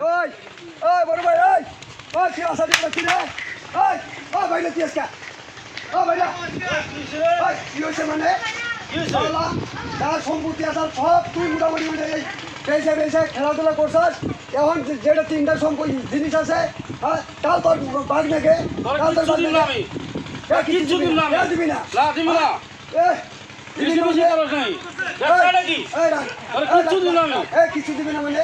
ওই ওই বড় ভাই ওই ওই কি আসা দিলা কি রে ওই ওই ভাইলা কি আজকে ওই ভাইলা ওই কি হইছে মানে কি হইছে তার সম্পত্তি আসার সব তুই মোটামুটি মানে এই বেঁচে বেঁচে খেলাধুলা করছস এখন যেটা তিনটা সম্পত্তি জিনিস আছে কাল তোর বাঘ নাকি কাল তোর বাঘ আমি কিচ্ছু দিলাম না দিবি না না দিবি না বেশি বেশি করছ নাই দেখছটা কি আরে কিচ্ছু দিলাম না কিছু দিবি না মানে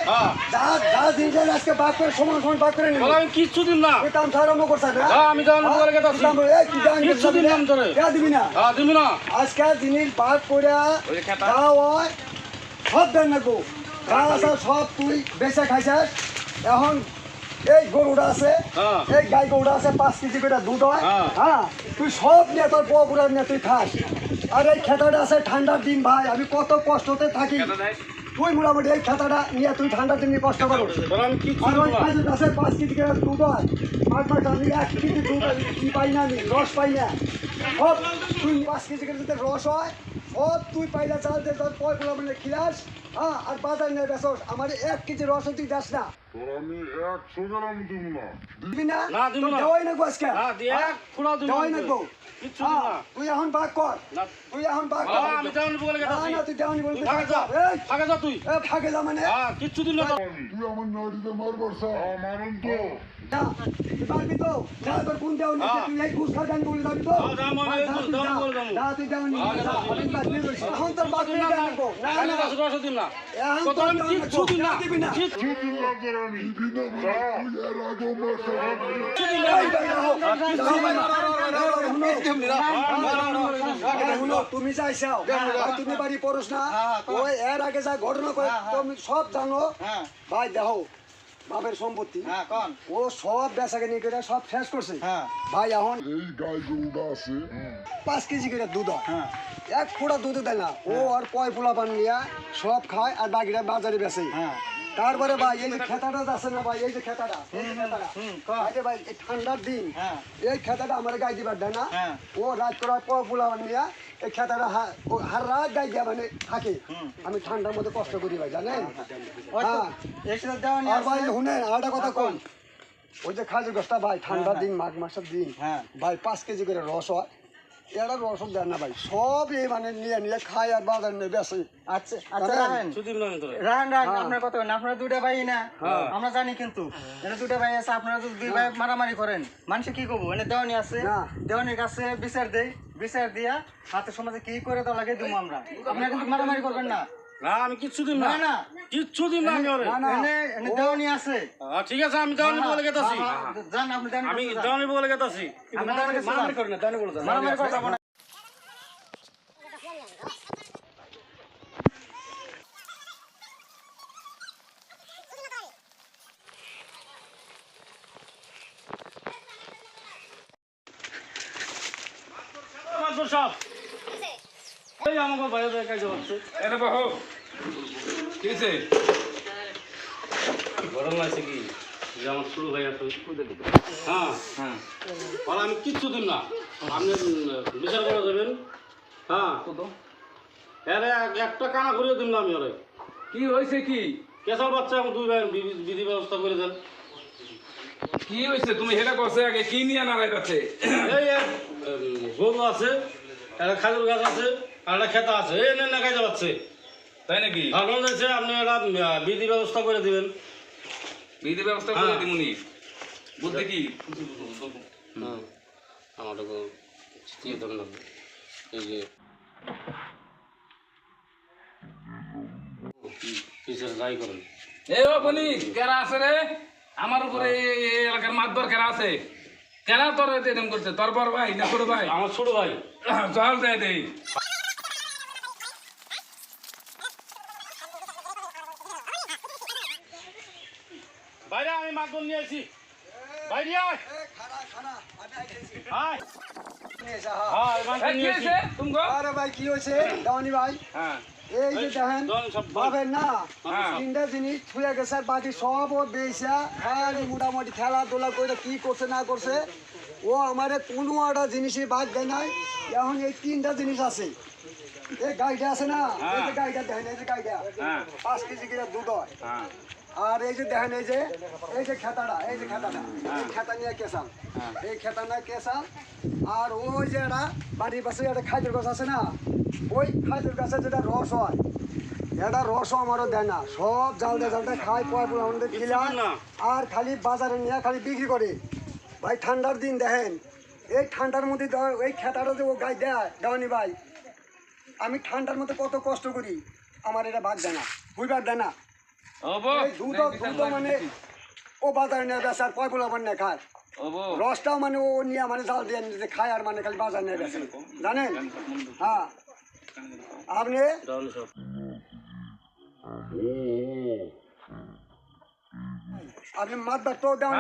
যা যা জিনিস আজকে বাঘ করে সমান সমান বাঘ করে নিবি আমি কিচ্ছু দিলাম না তুই কাম সারা মো করছ না আমি জানি বলে গেতাছি কিচ্ছু দিলাম তোরে দিবি না দিবি না আজকে জিনিস বাঘ করে দাও হয় সব দেন না গো গাছ সব তুই বেচে খাইছিস এখন এই গরুটা আছে এই গাই গরুটা আছে 5 কেজি করে দুধ হয় হ্যাঁ তুই সব নিয়ে তোর পুরা নিয়ে তুই খাস আর এই খেতাটা আছে ঠান্ডার দিন ভাই আমি কত কষ্টতে থাকি তুই মোটামুটি এই খেতাটা নিয়ে তুই ঠান্ডার দিন নিয়ে কষ্ট করো আর ওই কাজের আছে 5 কেজি করে দুধ হয় আর মাস আমি 1 কেজি দুধ কি পাই না আমি রস পাই না সব তুই 5 কেজি করে যদি রস হয় সব তুই পাইলা চাল দিয়ে তোর পয়গুলো মানে খিলাস হ্যাঁ আর বাজার নিয়ে বেসোস আমার 1 কেজি রস তুই দাস না আমি 100 গ্রাম দিব না দিবি না না দিব না দেওয়াই না গো আজকে না দিয়া ফুড়া দিব দেওয়াই না গো কিচ্ছু দিব না তুই এখন বাগ কর তুই এখন বাগ কর আমি জানি বলে গেতাছি না তুই দেওয়ানি বলতে ফাঁকে যা ফাঁকে যা তুই ফাঁকে যা মানে কিচ্ছু দিল না তুই আমার নাড়িতে মারবার মারুন তো যা তুই পারবি তো যা তোর কোন দেওয়ানি তুই এই ঘুষ খা জানি বলে যাবি তো যা তুই দেওয়ানি এখন তোর বাগ নিয়ে যাবো না না রস দিন না এখন কত আমি কিচ্ছু দিন না দিবি না কিচ্ছু দিন না তোর আমি দিন না তুই এর আগে তুমি চাইছাও তুমি বাড়ি পড়োস না ওই এর আগে যা ঘটনা করে তুমি সব জানো ভাই দেখো বাপের সম্পত্তি ও সব বেচাকে নিয়ে করে সব শেষ করছে ভাই এখন এই গাই গরুটা আছে 5 কেজি করে দুধ হয় এক ফোঁটা দুধ দেয় না ও আর পয় পোলা পান নিয়ে সব খায় আর বাকিটা বাজারে বেচে তারপরে ভাই এই যে খেতাটা আছে না ভাই এই যে খেতাটা ভাই এই ঠান্ডার দিন এই খেতাটা আমার গাই দিবার দেয় না ও রাত করার পর পোলা নিয়ে এই খেতাটা হার রাত গাই দিয়া মানে থাকে আমি ঠান্ডার মধ্যে কষ্ট করি ভাই জানেন আর ভাই শুনেন আরেকটা কথা কোন ওই যে খাজুর গাছটা ভাই ঠান্ডার দিন মাঘ মাসের দিন ভাই 5 কেজি করে রস হয় এটা রসদ দেন না ভাই সব এই মানে নিয়ে নিয়ে খায় আর বাজার নিয়ে বেসে আচ্ছা আচ্ছা রাহেন আপনার কথা আপনারা দুইটা ভাই না আমরা জানি কিন্তু এটা দুইটা ভাই আছে আপনারা যদি দুই ভাই মারামারি করেন মানুষ কি করবো এনে দেওয়ানি আছে দেওয়ানির কাছে বিচার দেই বিচার দিয়া হাতে সমাজে কি করে দেওয়া লাগে দিব আমরা আপনারা কিন্তু মারামারি করবেন না না আমি কিচ্ছু দিন না না কিচ্ছু দিন না আমি ওরে এনে দেওয়ানি আছে ঠিক আছে আমি দেওয়ানি বলে গেতাছি জান আপনি দেওয়ানি আমি দেওয়ানি বলে গেতাছি আমরা মারামারি করেন না দেওয়ানি বলে যান মারামারি করে যাব না সব এই আমাকে বাইরে কাজ হচ্ছে এনে বাহু কিছে গরম লাগছে কি যে আমার শুরু হয়ে গেছে হ্যাঁ হ্যাঁ আমি কিচ্ছু দিন না আপনি বিচার করা যাবেন হ্যাঁ এর একটা কানা ঘুরিয়ে দিন না আমি ওরে কি হইছে কি কেসার বাচ্চা আমার দুই ভাই বিধি ব্যবস্থা করে দেন কি হইছে তুমি হেটা করছে আগে কি নিয়ে নারাই যাচ্ছে এই গরু আছে একটা খাজুর গাছ আছে আর একটা খেতা আছে এই না কাজে পাচ্ছে তাই নাকি ভালো যাচ্ছে আপনি একটা বিধি ব্যবস্থা করে দিবেন বিধি ব্যবস্থা করে দিমুনি বুদ্ধি কি আমার কি ধরনের এই যে পিছের যাই করেন এ ও বলি কেরা আছে রে আমার উপরে এই এলাকার মাতবর কেরা আছে কেরা তোর এরকম করছে তোর বড় ভাই না ছোট ভাই আমার ছোট ভাই চল যাই দেই বাইরে আমি মাতবর নিয়ে আসি বাইরে আয় আয় কি হইছে তুমি গো আরে ভাই কি হয়েছে দেওয়ানি ভাই হ্যাঁ এই যে দেখেন ভাবেন না তিনটা জিনিস ছুঁয়ে গেছে বাকি সব ও বেইসা খালি মোটামুটি খেলাধুলা করে কি করছে না করছে ও আমারে কোনো একটা জিনিসই বাদ দেয় নাই এখন এই তিনটা জিনিস আছে এই গাইটা আছে না এই যে গাইটা দেখেন এই যে গাইটা 5 কেজি করে দুধ হয় আর এই যে দেখেন এই যে খেতাটা এই খেতা নিয়ে কেসাল এই খেতা নিয়ে কেসাল আর ওই যে একটা বাড়ির পাশে একটা খাজুর গাছ আছে না ওই খাজুর গাছে যেটা রস হয় এটা রসও আমারও দেয় না সব জালতে খায় পয় আমাদের খিলায় আর খালি বাজারে নিয়ে খালি বিক্রি করে ভাই ঠান্ডার দিন দেখেন এই ঠান্ডার মধ্যে এই খেতাটা যে ও গায়ে দেওয়ানি ভাই আমি ঠান্ডার মধ্যে কত কষ্ট করি আমার এটা বাদ দেয় না বুঝবার দেয় না এই দুধ মানে ও বাজারে নিয়ে বেসে আর পয়গুলো আমার নিয়ে খায় রসটাও মানে ও নিয়ে মানে জাল দিয়ে নিজে খায় আর মানে খালি বাজার নিয়ে বেসে জানেন হ্যাঁ আপনি আপনি মাতবার তো দেন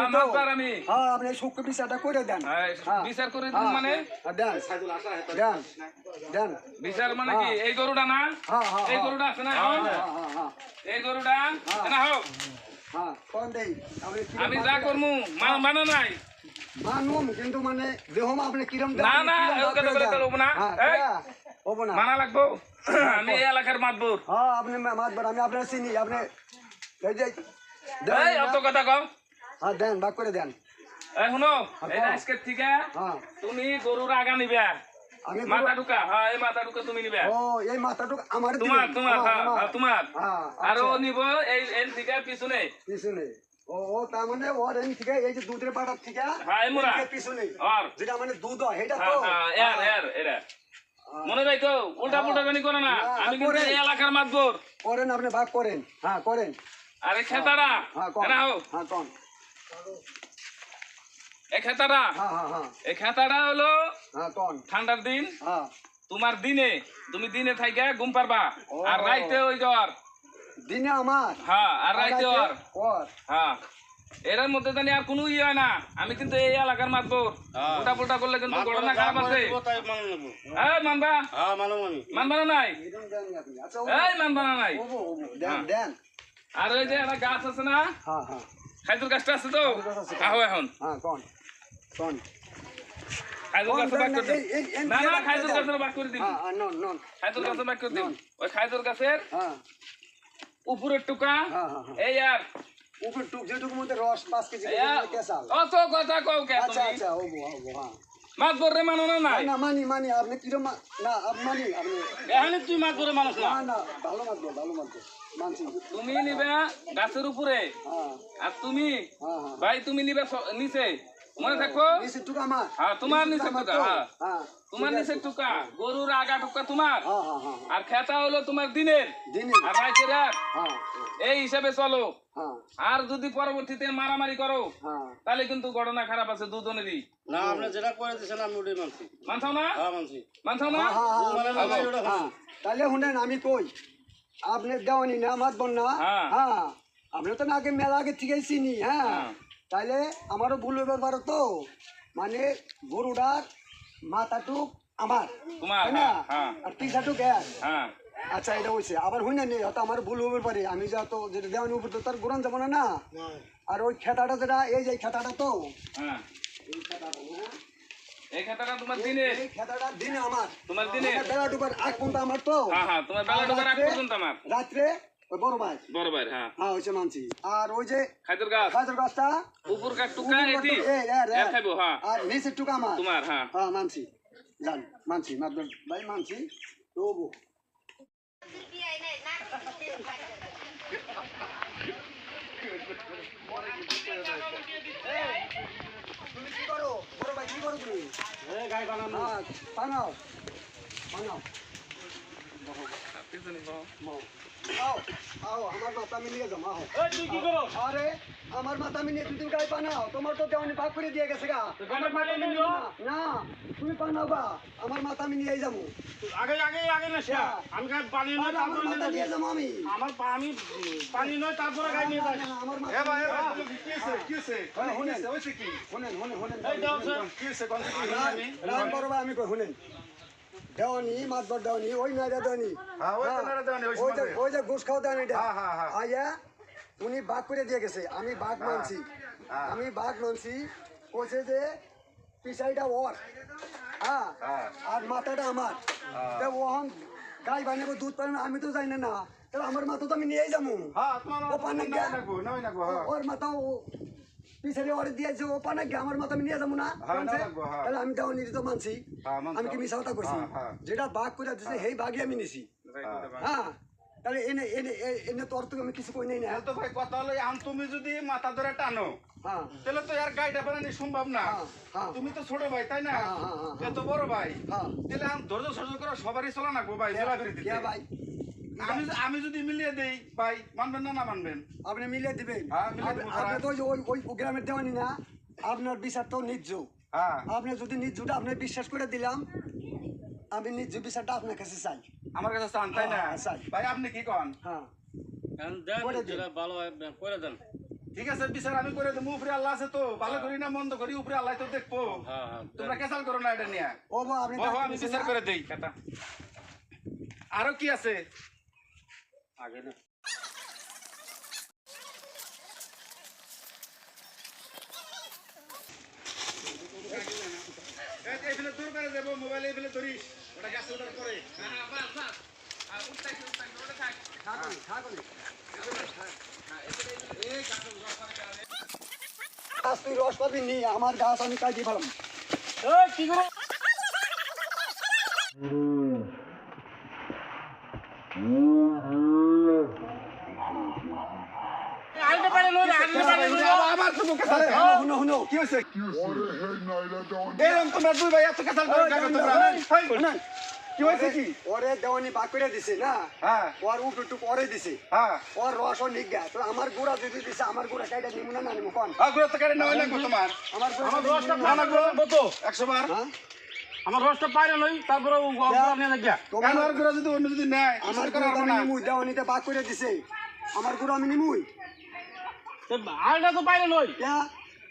হ্যাঁ আপনি শুক্র বিচারটা করে দেন বিচার করে দিন মানে দেন দেন বিচার মানে কি এই গরুটা না এই গরুটা আছে না এই গরুটা না হোক হ্যাঁ কোন দেই আমি যা করমু মানা নাই মানুম কিন্তু মানে দেহম আপনি কিরম না না এই কথা বলে তো না এই হবো না মানা লাগবো আমি এই এলাকার মাতবর হ্যাঁ আপনি মাতবার আমি আপনার চিনি আপনি এই যে এই অত কথা কও হ্যাঁ দেন ভাগ করে দেন এই শুনো এই আজকের থেকে হ্যাঁ তুমি গরুর আগা নিবা আমি মাথা ঢুকা হ্যাঁ এই মাথা ঢুকা তুমি নিবা ও এই মাথাটুকু আমার তোমার তোমার হ্যাঁ আর ও নিব এই এর থেকে পিছনে পিছনে ও তার মানে ওর এন থেকে এই যে দুধের পাটার থেকে হ্যাঁ মোরা পিছনে আর যেটা মানে দুধ হয় এটা তো হ্যাঁ এরা মনে রাখো উল্টা পুল্টা জানি করে না আমি কিন্তু এই এলাকার মাতবর করেন আপনি ভাগ করেন হ্যাঁ করেন আরে খেতাড়া না হো হ্যাঁ কোন এই খেতাড়া হ্যাঁ এই খেতাড়া হলো হ্যাঁ কোন ঠান্ডার দিন হ্যাঁ তোমার দিনে তুমি দিনে থাইকা ঘুম পারবা আর রাইতে ওই জ্বর দিনে আমার হ্যাঁ আর রাইতে ওর ওর হ্যাঁ এর মধ্যে জানি আর কোনো ইয়ে হয় না আমি কিন্তু এই এলাকার মাতবর উল্টা পুল্টা করলে কিন্তু ঘটনা খারাপ আছে এই মানবা মানবা না নাই আচ্ছা এই মানবা না নাই দেন দেন আর ওই যে একটা গাছ আছে না হ্যাঁ হ্যাঁ খাইতুর গাছটা আছে তো আহো এখন হ্যাঁ কোন কোন খাইতুর গাছ বাক করে দিন না না খাইতুর গাছের বাক করে দিন হ্যাঁ নন নন খাইতুর গাছের বাক করে দিন ওই খাইতুর গাছের হ্যাঁ উপরের টুকা হ্যাঁ এই আর উপর টুক যেটুকুর মধ্যে রস 5 কেজি কেসাল অত কথা কও কে আচ্ছা তুমি আচ্ছা হবো হ্যাঁ মাতবর রে মানো না নাই না মানি আপনি কিরম না আপনি মানি আপনি এখানে তুই মাতবরে মানুষ না না ভালো মানবো মানছি তুমি নিবে গাছের উপরে হ্যাঁ আর তুমি হ্যাঁ ভাই তুমি নিবে নিচে মনে থাকো নিচে টুক আমার হ্যাঁ তোমার নিচে টুকা হ্যাঁ হ্যাঁ তোমার নিচে টুকা গরুর আগা টুকা তোমার হ্যাঁ আর খেতা হলো তোমার দিনের দিনে আর রাইতের এক হ্যাঁ এই হিসাবে চলো হ্যাঁ আর যদি পরবর্তীতে মারামারি করো হ্যাঁ তাহলে কিন্তু ঘটনা খারাপ আছে দুজনেরই না আপনি যেটা করে দিয়েছেন আমি ওটাই মানছি মানছাও না মানছি মানছাও না হ্যাঁ তাহলে শুনেন আমি কই আপনি দেওয়ানি না মাতবন না হ্যাঁ। হ্যাঁ আপনি তো না আগে মেলা আগে থেকেই চিনি হ্যাঁ হ্যাঁ। তাইলে আমারও ভুল হইবার পারো তো মানে গরুটার মাথাটুক আমার তোমার তাই না হ্যাঁ আর পিছাটুক এক হ্যাঁ আচ্ছা এটা হয়েছে আবার হই না নেই হয়তো আমার ভুল হইতে পারে আমি যা তো যেটা দেওয়ানি উপর তো তার গোরান যাবো না না আর ওই খেতাটা যেটা এই যে খেতাটা তো হ্যাঁ এই খেতাটা তোমার দিনে এই খেতাটা দিনে আমার তোমার দিনে আমার বেলা ডুবার আগ পর্যন্ত আমার তো হ্যাঁ তোমার বেলা ডোবার আগ পর্যন্ত আমার রাত্রে ওই বড় ভাই বড় ভাই হ্যাঁ হ্যাঁ হয়েছে মানছি আর ওই যে খাইতুর গাছ গাছের গাছটা উপর কাট টুকা এটি এক খাইবো হ্যাঁ আর নিচের টুকা আমার তোমার হ্যাঁ হ্যাঁ মানছি জান মানছি মাতবার ভাই মানছি তবু তুমি কি করো বড় ভাই কি করো তুমি গায়ে বানানো বানাও বানাও আমার মাথা মিলিয়ে যাও আও তুই কি করো আরে আমার মাথা মিলিয়ে তুই গায়ে বানাও তোমার তো দেওয়ানি ভাগ করে দিয়ে গেছে গা আমার মাথা মিলিয়ে না তুমি বানাও বা আমার মাথা মিলিয়ে যাবো আগে না আমি পানি নয় আমার মাথা নিয়ে যাবো আমি আমার আমি পানি নয় তারপরে গাই নিয়ে যাই আমার মাথা রান বড় ভাই আমি কই শুনেন দেওয়ানি মাতবর দেওয়ানি ওই নাইরা দেওয়ানি ওই যে ঘুষ খাও দেওয়ানি আইয়া উনি বাঘ করে দিয়ে গেছে আমি বাঘ মানছি কইছে যে পিছাইটা ওর হ্যাঁ আর মাথাটা আমার ওহন গাই বানাবো দুধ পাবে আমি তো জানি না তাহলে আমার মাথা তো আমি নিয়েই যাবো হ্যাঁ তোমার ও পানে গিয়া নয় না গো হ্যাঁ ওর মাথা পিছনে ওরে দিয়েছে ও পানে গিয়া আমার মাথা আমি নিয়ে যাবো না হ্যাঁ, মানছে? না লাগবো, হ্যাঁ। তাহলে আমি দেওয়া নিতে তো মানছি হ্যাঁ, মানছো। আমি কি মিশা কথা কইছি হ্যাঁ, হ্যাঁ। যেটা বাঘ করে দিছে সেই বাঘই আমি নিছি হ্যাঁ তাহলে এনে এনে এনে তোর তো আমি কিছু কই নাই না তাহলে তো ভাই কথা হলো এখন তুমি যদি মাথা ধরে টানো হ্যাঁ তাহলে তো আর গাড়িটা বানানি সম্ভব না হ্যাঁ, হ্যাঁ। তুমি তো ছোট ভাই তাই না হ্যাঁ, হ্যাঁ, হ্যাঁ। এত বড় ভাই হ্যাঁ। তাহলে এখন ধৈর্য সহ্য করে সবারই চলা নাকবো ভাই জেলা ফেরি দিতে কে ভাই আমি যদি মিলিয়ে দেই ভাই মানবেন না মানবেন আপনি মিলিয়ে দিবেন হ্যাঁ, মিলিয়ে দেবো, আপনি তো ওই ওই ওই গ্রামের দেওয়ানি না আপনার বিচার তো নিজ হ্যাঁ আপনি যদি নিজটা আপনি বিশ্বাস করে দিলাম আমি নিজ বিচারটা আপনার কাছে চাই আমার কাছে চান তাই না হ্যাঁ, চাই। ভাই আপনি কি কন হ্যাঁ করে দেন ঠিক আছে বিচার আমি করে দেবো উপরে আল্লাহ আছে তো ভালো করি না মন্দ করি উপরে আল্লাহ তো দেখবো তোমরা কেসাল করো না এটা নিয়ে ও মা আপনি ও আমি বিচার করে দেই কথা আরো কি আছে আগে না এখানে দূর করে দেবো মোবাইলে এখানে ধরিস ওটা গ্যাস করে গাছ তুই রস পাবি নি আমার গাছ আমি কাটিয়ে ফেলাম কি করো আবার তুমি কেসাল শুনো শুনো কি হয়েছে ওরে হে নাইলা দেওয়ান এরকম তোমরা দুই ভাই এত কেসাল করে কেন তোমরা না কি হয়েছে কি ওরে দেওয়ানি বাক করে দিছে না হ্যাঁ ওর উপরটু পরে দিছে হ্যাঁ ওর রস ও নিগা তো আমার গুড়া যদি দিছে আমার গুড়া কাইটা নিমু না নিমু কোন আগুলো তো কেটে নেওয়া লাগবে তোমার আমার গুড়া আমার রসটা না লাগবে কত 100 বার হ্যাঁ আমার রসটা পাইরে লই তারপরে নিয়ে লাগিয়া কেন আর গুড়া যদি অন্য যদি নেয় আমার গুড়া আমি নিমু দেওয়ানিতে বাক করে দিছে আমার গুড়া আমি নিমুই আলটা তো পাইরে লই क्या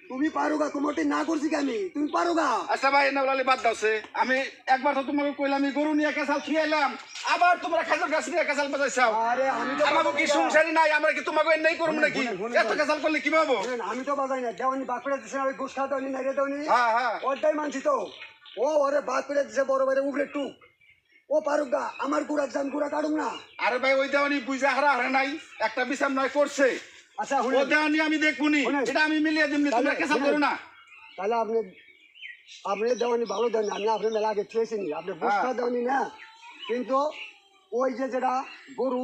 তুমি পারোগা তোমাকে না করছি কি আমি তুমি পারোগা আচ্ছা ভাই না বলালে বাদ দাওছে আমি একবার তো তোমাকে কইলাম আমি গরু নিয়ে কেসাল থুইলাম আবার তোমরা খেজুর গাছ নিয়ে কেসাল বাজাইছাও আরে আমি তো আমাকে কি সংসারই নাই আমরা কি তোমাকে এন্ডাই করব নাকি এত কেসাল করলে কি পাবো আমি তো বাজাই না দেওয়ানি বাক করে দিছে আমি গোশ খাওয়া দেওয়ানি নাই রে দেওয়ানি হ্যাঁ হ্যাঁ ওটাই মানছি তো ও ওরে বাক করে দিছে বড় বড় উপরে টুক ও পারুগা আমার গুড়া জান গুড়া কাটুম না আরে ভাই ওই দেওয়ানি বুঝা হারা হারা নাই একটা বিচার নয় করছে আচ্ছা ও দেওয়ানি আমি দেখবনি এটা আমি মিলিয়ে দিমনি তোমরা কেসাল করো না তাহলে আপনি আপনি দেওয়ানি ভালো দেন আমি আপনি মেলা আগে খেয়েছিনি আপনি গোশ খাওয়া দেওয়ানি না কিন্তু ওই যে যেটা গরু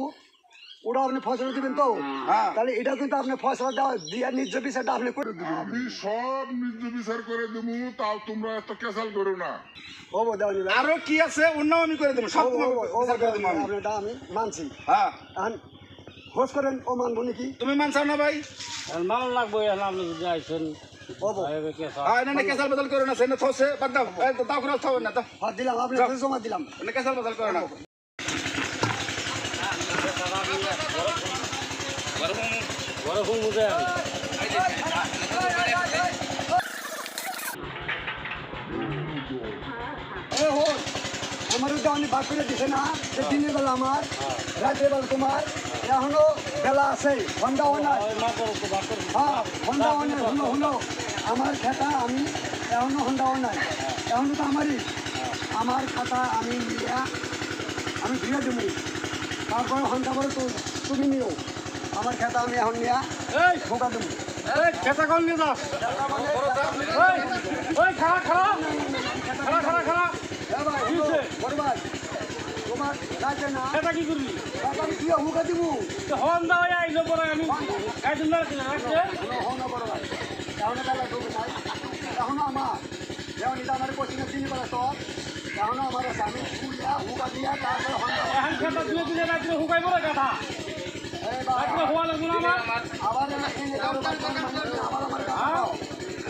ওটা আপনি ফসল দিবেন তো হ্যাঁ তাহলে এটা কিন্তু আপনি ফসল দেওয়া দিয়ে নিজ বিচারটা আপনি করে দিবেন আমি সব নিজ বিচার করে দেবো তাও তোমরা এত কেসাল করো না ও দেওয়ানি ভাই আরো কি আছে অন্য আমি করে দেব সব বিচার করে দেব আমি আপনারটা আমি মানছি হ্যাঁ এখন হোস করেন ও মানবো নাকি তুমি মানছাও না ভাই ভালো লাগবে আপনি যদি আইসেন ও হ্যাঁ না কেসাল বদল করো না সেনে থসে বাদ দাও এই তো দাও করে থাও না তো হাত দিলাম আপনি জমা দিলাম না কেসাল বদল করো না বড় ফুল মুদে এ হোস আমার দেওয়ানি বাদ করে দিছে না যে দিনের বেলা আমার রাতের বেলা তোমার এখনো বেলা আছে সন্ধ্যা নাই হ্যাঁ সন্ধ্যা নাই শুনো শুনো আমার খাতা আমি এখনো সন্ধ্যা নাই এখনো তো আমারই আমার খাতা আমি নিয়া আমি ধুয়ে দেবো তারপরে সন্ধ্যা করে তো তুমি নিও আমার খাতা আমি এখন নিয়া ঢোকা দেবো কেসা কোন নিয়ে দাও ওই খাড়া খাড়া খাড়া খাড়া খাড়া বড় ভাই তোমার লাগবে না কেসা কি করবি আমি ধুয়ে হুকা দিব তো হন দাও আইলো পরে আমি একদিন রাখছি হন বড় ভাই এখনো বেলা ঢুকে নাই এখনো আমার যেমন এটা আমার কোচিংয়ে দিন বেলা সব এখনো আমার আছে আমি ধুইয়া হুকা দিয়া তারপরে এখন খেতা দুই দিনে রাত্রে হুকাইব না কথা রাত্রে হওয়া লাগবে না আমার আবার এনে কারো বাড়ি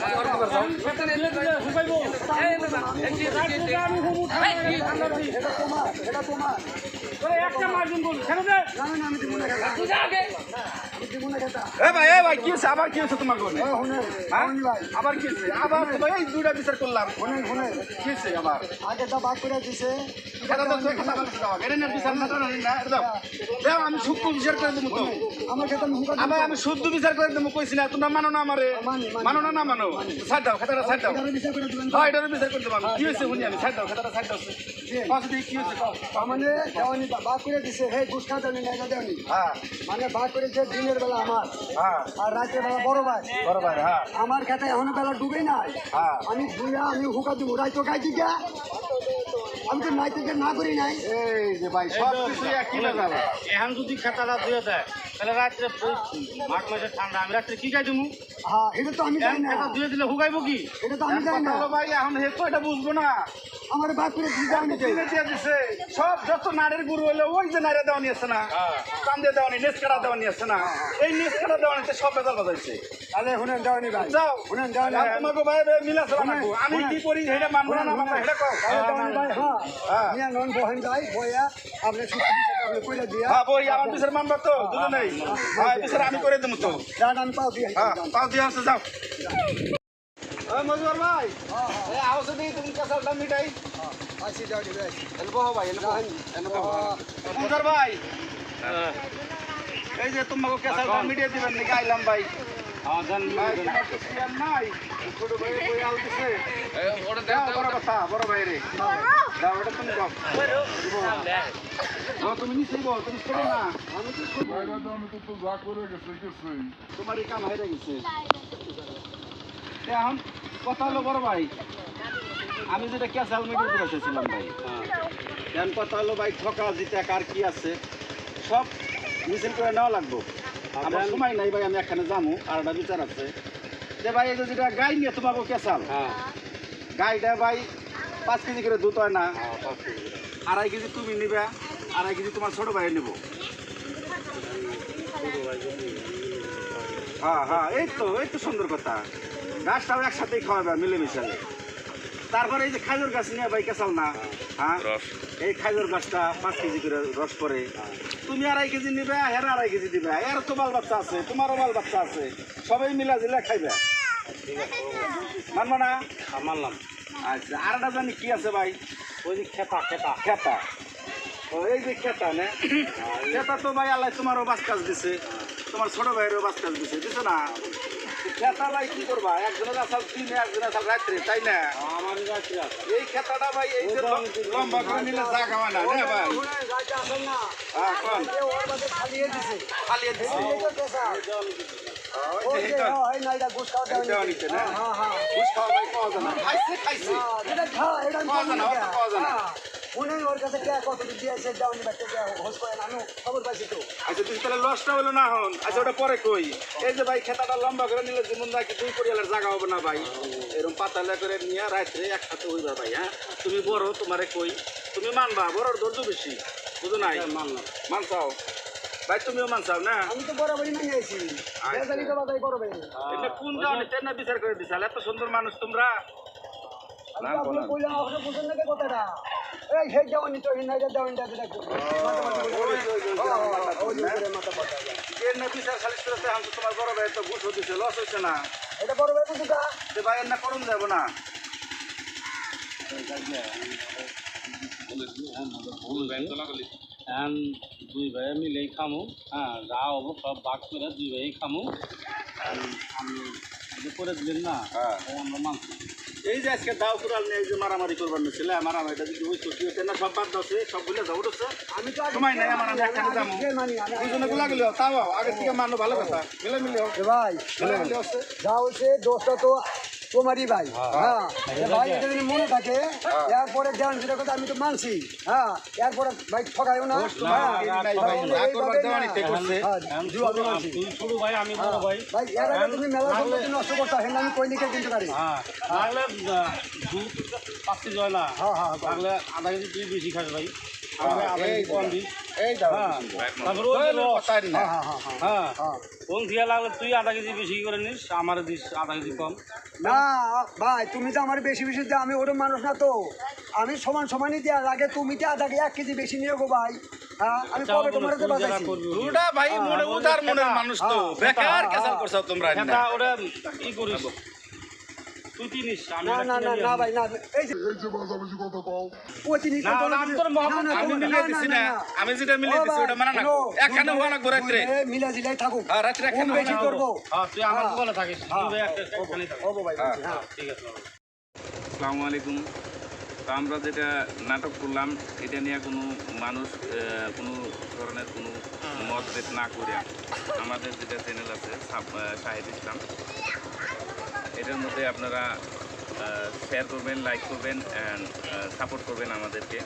আমার আমার খেতা দিলে দিলে হুকাইব রাত্রে আমি হুমু ঠান্ডা দিই এটা তোমার একটা মার্জিন বল ছেড়ে দে না আমি দিব না বুঝা আগে আমি দিব না খেতা এ ভাই কি হচ্ছে আবার কি হচ্ছে তোমার ঘরে শুনেন হ্যাঁ? ভাই আবার কি হচ্ছে আবার তো ভাই এই দুইটা বিচার করলাম শুনেন কি হচ্ছে আবার আগে তো বাদ করে দিছে এটা তো তুই কথা বলছিস দাও এটা না বিচার না না এটা দাও দাও আমি সূক্ষ্ম বিচার করে দেবো তো আমার খেতা হুকা আবার আমি শুদ্ধ বিচার করে দেবো কইছি না তোমরা মানো না আমারে মানো না মানো ছাড় দাও খাতাটা ছাড় দাও বিচার করে দিবেন হ্যাঁ এটারও বিচার করতে পারবো কি হয়েছে শুনি আমি ছাড় দাও খাতাটা ছাড় দাও পাশে কি হয়েছে মানে দেওয়ানি বাদ করে দিছে হে ঘুষ খাওয়া দেওয়ানি না দেওয়ানি হ্যাঁ মানে বাদ করেছে দিনের বেলা আমার হ্যাঁ আর রাতের বেলা বড় ভাই বরাবর হ্যাঁ আমার খেতে এখনো বেলা ডুবে নাই হ্যাঁ আমি ধুইয়া আমি হুকা দিব রাইতো গাইছি গা আমি তো নাই থেকে না করি নাই এই যে ভাই সব কিছু একই ব্যাপার এখন যদি খেতাটা দিয়ে দেয় তাহলে রাত্রে মাঘ মাসে ঠান্ডা আমি রাত্রে কি খাই দেবো হ্যাঁ এটা তো আমি জানি না খেতা ধুয়ে দিলে হুকাইবো কি এটা তো আমি জানি না কথা হলো ভাই এখন হে তো এটা বুঝবো না আমার বাদ করে দিয়ে যাওনি কিনে দিয়ে দিছে সব যত নারীর গুরু হলো ওই যে নারী দেওয়া নিয়েছে না কান্দে দেওয়া নিয়ে নেসকাটা দেওয়া নিয়েছে না এই নেসকাটা দেওয়া নিতে সব বেজাল বাজাইছে তাহলে শুনেন দেওয়ানি ভাই যাও শুনেন দেওয়ানি আর তোমাকে ভাই মিলা চলা নাকবো আমি কি করি সেটা মানবো না মানবো সেটা কও দেওয়ানি ভাই হ্যাঁ নিয়ে নন বহেন যাই বইয়া আপনি সত্যি বিষয়টা আপনি কইলে দিয়া হ্যাঁ বই আমার বিচার মানবা তো দুটো নেই হ্যাঁ বিচার আমি করে দেবো তো যান আমি পাও দিয়ে হ্যাঁ পাও দিয়ে আসছে যাও মজুর ভাই এই আওসে দিই তুমি কাঁচালটা মিটাই আসি দেওয়ানি ভাই এলবো ভাই এলবো মজুর ভাই এই যে তোমাকে কাঁচালটা মিটিয়ে দিবেন নাকি আইলাম ভাই হ্যাঁ জান ভাই তোমার তো সিয়ার নাই ছোট ভাই বই আল দিছে ওটা দাও বড় কথা বড় ভাই রে দাও এটা তুমি দাও তুমি নিশ্চয়ই বল তুমি করো না আমি তো বাইরে দাম তো যা করে গেছে গেছে তোমারই কাম হয়ে গেছে এখন কথা হলো বড় ভাই আমি যেটা ক্যাসাল মিডিয়া করে এসেছিলাম ভাই এখন কথা হলো ভাই ঠকা জিতে কার কি আছে সব মিছিল করে নেওয়া লাগবো আমার সময় নাই ভাই আমি এখানে যাবো আর একটা বিচার আছে যে ভাই এই যে যেটা গাই নিয়ে তোমাকে ক্যাসাল হ্যাঁ গাইটা ভাই 5 কেজি করে দুধ হয় না 2.5 কেজি তুমি নিবে 2.5 কেজি তোমার ছোট ভাই নেবো হ্যাঁ হ্যাঁ এই তো সুন্দর কথা গাছটাও একসাথেই খাওয়াবে মিলেমিশালে তারপরে এই যে খাজুর গাছ নিয়ে ভাই কেসাল না হ্যাঁ এই খাজুর গাছটা 5 কেজি করে রস করে তুমি 2.5 কেজি নিবে হের 2.5 কেজি দিবে এর তো বাল বাচ্চা আছে তোমারও বাল বাচ্চা আছে সবাই মিলা জিলা খাইবে মানবো না মানলাম আচ্ছা আর একটা জানি কি আছে ভাই ওই যে খেতা খেতা খেতা ও এই যে খেতা না খেতা তো ভাই আল্লাহ তোমারও বাস কাজ দিছে তোমার ছোট ভাইয়েরও বাস কাজ দিছে দিছো না খেতা ভাই কি করবা একজনের আসাল দিনে একজনের আসাল রাত্রে তাই না আমার রাত্রে এই খেতাটা ভাই এই যে লম্বা করে নিলে জাগা হয় না না ভাই গাইতে আসেন না হ্যাঁ কোন ওর মধ্যে খালিয়ে দিছে খালিয়ে দিছে এই তো কেসাল ওই যে হয় না এটা ঘুষ খাওয়া দেওয়ানি হ্যাঁ হ্যাঁ ঘুষ খাওয়া ভাই পাওয়া যায় না খাইছে এটা খা এটা পাওয়া যায় না অত পাওয়া যায় না উনি ওর কাছে কে কত দিয়েছে দেওয়ানি বাচ্চা হোস করে না আমি খবর পাইছি তো আচ্ছা তুই তাহলে লসটা হলো না হন আচ্ছা ওটা পরে কই এই যে ভাই খেতাটা লম্বা করে নিলে যেমন রাখি 2 পরিয়ালের জায়গা হবে না ভাই এরকম পাতালে করে নিয়ে রাত্রে একসাথে হইবা ভাই হ্যাঁ তুমি বড় তোমারে কই তুমি মানবা বড়র ধৈর্য বেশি বুঝো নাই মানলাম মানছাও ভাই তুমিও মানছাও না আমি তো বরাবরই মেনে আছি বেজালি তো বাদাই বড় ভাই এটা কোন জানি তেনা বিচার করে দিছাল এত সুন্দর মানুষ তোমরা আমি তো আপনি কইলাম আপনি বুঝেন না কথাটা এই হে দেওয়ানি তো হিনা দেওয়ানি দাবি রাখো মাথা পড়া এর না বিচার সালিশ করতে আমি তোমার বড় ভাই তো ঘুষ দিছে লস হইছে না এটা বড় ভাই বুঝুকা যে ভাই এর না করুন যাব না এখন দুই ভাই মিলেই খামু হ্যাঁ যা হবো সব ভাগ করে দুই ভাই খামু আমি যে করে দিলেন না হ্যাঁ তাই আমরা মানছি এই যে আজকে দাও কুড়াল নিয়ে এই যে মারামারি করবার নিছিল মারামারিটা যদি ওই সত্যি হচ্ছে না সব বাদ দাও সব ভুলে যাও উঠছে আমি তো সময় নাই আমার আমি একসাথে যাবো মানি আমি দুজনে গুলা গেলে তাও আগে থেকে মানো ভালো কথা মিলে মিলে হোক ভাই মিলে মিলে হচ্ছে যা হচ্ছে দোষটা তো তোমারই ভাই হ্যাঁ ভাই এটা যদি মনে থাকে এরপরে দেওয়ান সেটা কথা আমি তো মানছি হ্যাঁ এরপরে ভাই ঠকাইও না তুই ছোট ভাই আমি বড় ভাই ভাই এর আগে তুমি মেলা সম্পত্তি নষ্ট করতে হেন আমি কই নিকে কিনতে পারি হ্যাঁ তাহলে দুধ 5 কেজি হয় না হ্যাঁ হ্যাঁ তাহলে আধা কেজি তুই বেশি খাস ভাই আমি আধা কেজি কম দিস এই দাও তারপরে ওই যে রস, না হ্যাঁ হ্যাঁ হ্যাঁ হ্যাঁ কোন দিয়া লাগলে তুই আধা কেজি বেশি করে নিস আমার দিস আধা কেজি কম না ভাই তুমি তো আমার বেশি বেশি দাও আমি ওরকম মানুষ না তো আমি সমান সমানই দেওয়ার আগে তুমি তো আধা 1 কেজি বেশি নিয়ে গো ভাই হ্যাঁ আমি কবে তোমার কাছে বাজাইছি দুটা ভাই মনে উদার মনের মানুষ তো বেকার কেসাল করছো তোমরা খেতা ওরা ই করিস তুই চিনিস আমি না না না না ভাই না এই যে এই যে বাজাবাজি কথা কও ও চিনি না, না, আমি তোর মহব্বত, আমি মিলিয়ে দিছি না আমি যেটা মিলিয়ে দিছি ওটা মানা না একখানে হওয়া লাগবে রাত্রে মিলা জিলাই থাকুক হ্যাঁ রাত্রে একখানে বেশি করবো হ্যাঁ তুই আমার দোকানে থাকিস তুই ভাই একখানে থাক হবো ভাই বলছি, হ্যাঁ ঠিক আছে বাবা। আসসালামু আলাইকুম। তো আমরা যেটা নাটক করলাম এটা নিয়ে কোনো মানুষ কোনো ধরনের কোনো মতভেদ না করে আমাদের যেটা চ্যানেল আছে শাহিদ ইসলাম, এটার মধ্যে আপনারা শেয়ার করবেন, লাইক করবেন অ্যান্ড সাপোর্ট করবেন আমাদেরকে।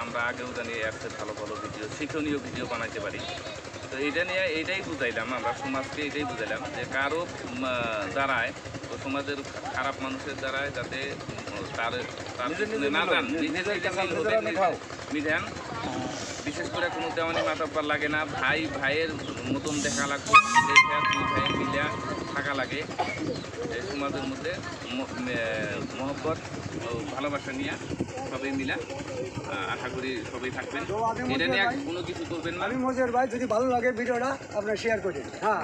আমরা আগেও জানি একসাথে ভালো ভালো ভিডিও, শিক্ষণীয় ভিডিও বানাইতে পারি। তো এটা নিয়ে এইটাই বুঝাইলাম, আমরা সমাজকে এটাই বুঝাইলাম যে কারো দ্বারায় তো সমাজের খারাপ মানুষের দ্বারায় যাতে তার না যান, মিলেন। বিশেষ করে কোনো তেমনই মাতাব্বার লাগে না, ভাই ভাইয়ের মতন দেখা লাগবে, দুই ভাই মিলে থাকা লাগে। এই সমাজের মধ্যে মহব্বত ও ভালোবাসা নিয়ে সবাই মিলে আশা করি সবাই থাকবেন। তো আমি এটা নিয়ে ভাই- কোনো কিছু করবেন না। আমি মজুর ভাই যদি ভালো লাগে ভিডিওটা আপনার শেয়ার করে দিন হ্যাঁ